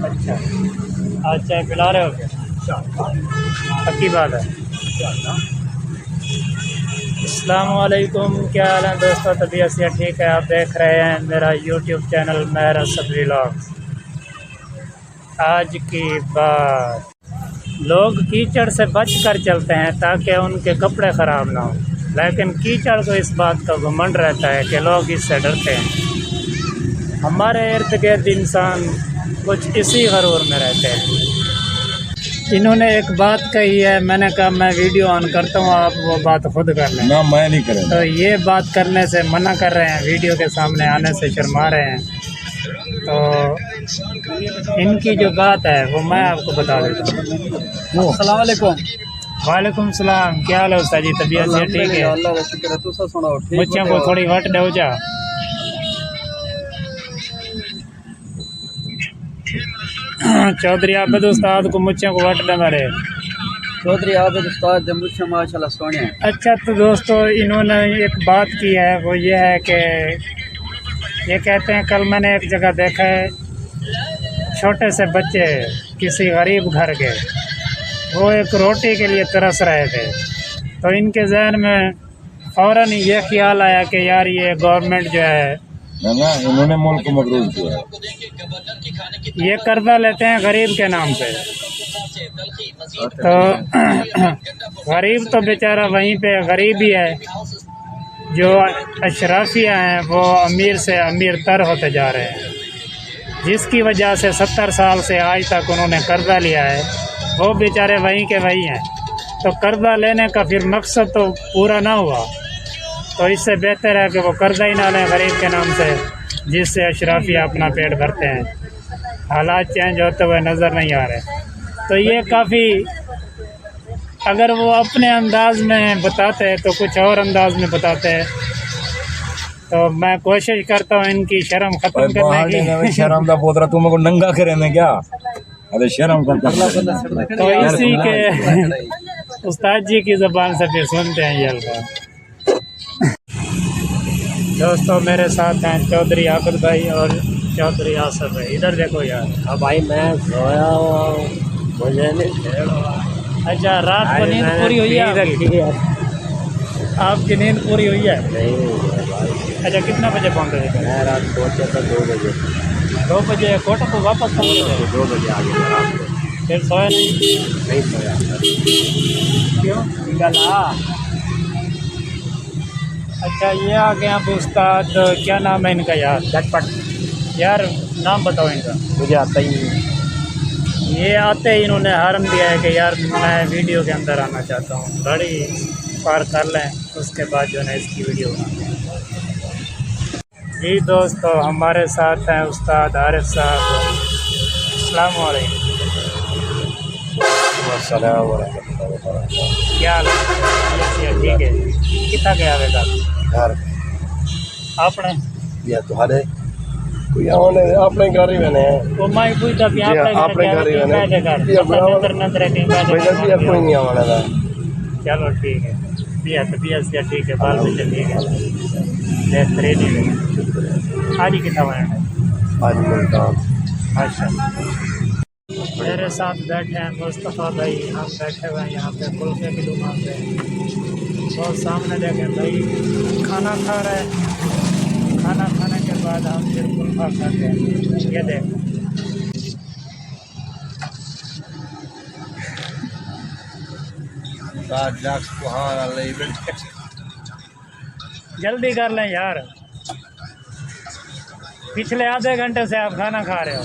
अच्छा, आज चाय पिला रहे हो क्या? पक्की बात है। अस्सलाम वालेकुम, क्या हाल है दोस्तों? तबीयत से ठीक है? आप देख रहे हैं मेरा यूट्यूब चैनल मेहर असद व्लॉग्स। आज की बात, लोग कीचड़ से बच कर चलते हैं ताकि उनके कपड़े ख़राब ना हो, लेकिन कीचड़ को इस बात का घमंड रहता है कि लोग इससे डरते हैं। हमारे इर्द गिर्द इंसान कुछ इसी गरूर में रहते हैं। इन्होंने एक बात कही है, मैंने कहा मैं वीडियो ऑन करता हूँ, आप वो बात खुद कर लें। ना, मैं नहीं करूँगा। तो ये बात करने से मना कर रहे हैं, वीडियो के सामने आने से शर्मा रहे हैं। तो इनकी जो बात है वो मैं आपको बता देता हूँ। अस्सलाम वालेकुम। वालेकुम सलाम, क्या हाल है उस्ताद जी? तबीयत से ठीक है? अल्लाह का शुक्र है। तू सा सुनाओ? ठीक बच्चों को थोड़ी वट दो जा। चौधरी आबिद उस्ताद को मुझे को वट दे मेरे। चौधरी आबिद उस्ताद जब मुझे माशाल्लाह सोने हैं। अच्छा, तो दोस्तों इन्होंने एक बात की है, वो ये है कि ये कहते हैं, कल मैंने एक जगह देखा है, छोटे से बच्चे किसी गरीब घर के, वो एक रोटी के लिए तरस रहे थे। तो इनके जहन में फ़ौरन ये ख्याल आया कि यार ये गवर्नमेंट जो है ना, इन्होंने मुल्क को मकरूज किया है। ये कर्जा लेते हैं गरीब के नाम पे। तो गरीब तो बेचारा वहीं पे गरीब ही है, जो अशराफिया हैं वो अमीर से अमीर तर होते जा रहे हैं, जिसकी वजह से 70 साल से आज तक उन्होंने कर्जा लिया है, वो बेचारे वहीं के वहीं हैं। तो कर्जा लेने का फिर मकसद तो पूरा ना हुआ, तो इससे बेहतर है कि वो कर्जा ही ना लें गरीब के नाम से, जिससे अशराफिया अपना पेट भरते हैं। हालात चेंज होते हुए नज़र नहीं आ रहे। तो ये काफ़ी, अगर वो अपने अंदाज में बताते हैं तो कुछ और अंदाज में बताते हैं। तो मैं कोशिश करता हूँ इनकी शर्म ख़त्म करने की। शर्म का पोतरा तुम को नंगा करे ने क्या? अरे शर्म कर। तो इसी के उस्ताद जी की ज़बान से फिर सुनते हैं ये अल्फाज। दोस्तों मेरे साथ हैं चौधरी आबिद भाई और चौधरी आसफ भाई। इधर देखो यार। अब भाई मैं सोया हूँ, मुझे नहीं। अच्छा, रात को नींद पूरी हुई है आपकी? आपकी नींद पूरी हुई है? नहीं। अच्छा, कितना बजे पहुँचे थे? मैं रात पहुँचा था 2 बजे। 2 बजे कोटा को वापस पहुँचे थे? 2 बजे आ गया रात को। फिर सोए नहीं सोया। क्यों? गला। अच्छा, ये आ गए आप उस्ताद, क्या नाम है इनका यार? झटपट यार नाम बताओ इनका। मुझे आता ही नहीं। ये आते ही इन्होंने हार्न दिया है कि यार मैं वीडियो के अंदर आना चाहता हूँ। गाड़ी पार कर लें, उसके बाद जो है इसकी वीडियो बनाते हैं। जी दोस्तों, हमारे साथ हैं उस्ताद आरिफ साहब। अस्सलाम वालेकुम। क्या हाल है? ठीक है। कितना गया बेटा घर आपने? या तुम्हारे कोई आने अपने घर ही बने वो मैं पूछता कि अपने घर ही बने कोई नहीं आने का। चलो ठीक है, बिया तबीयत से ठीक है, बाल बच्चे ठीक है, बेहतरीन है। आज ही कितना बना? आज मिलता हूँ। अच्छा, मेरे साथ बैठे हैं मुस्तफ़ा भाई। हम बैठे हुए हैं यहाँ पे कुल्फे की दुकान पे। बहुत सामने देखें भाई खाना खा रहे हैं। खाना खाने के बाद हम फिर कुल्फा खाते हैं। ये देखें, जल्दी कर लें यार, पिछले आधे घंटे से आप खाना खा रहे हो।